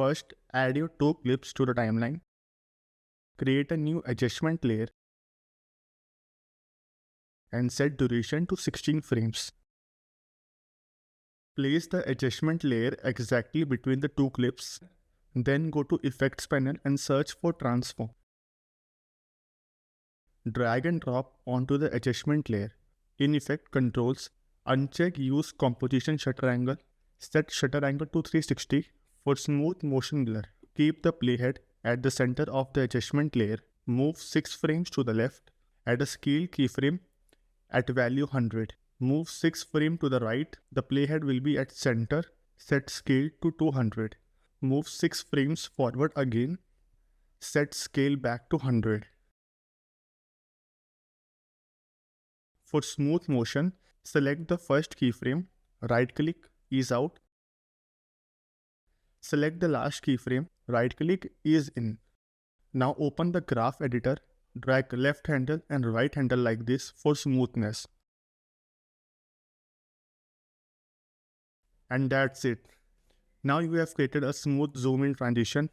First, add your two clips to the timeline. Create a new adjustment layer and set duration to 16 frames. Place the adjustment layer exactly between the two clips. Then go to Effects panel and search for Transform. Drag and drop onto the adjustment layer. In Effect Controls, uncheck Use Composition Shutter Angle. Set shutter angle to 360 for smooth motion blur. Keep the playhead at the center of the adjustment layer. Move 6 frames to the left. Add a scale keyframe at value 100. Move 6 frames to the right. The playhead will be at center. Set scale to 200. Move 6 frames forward again. Set scale back to 100. For smooth motion, select the first keyframe, right-click, ease out. Select the last keyframe, right-click, ease in. Now open the graph editor, drag left handle and right handle like this for smoothness. And that's it. Now you have created a smooth zoom in transition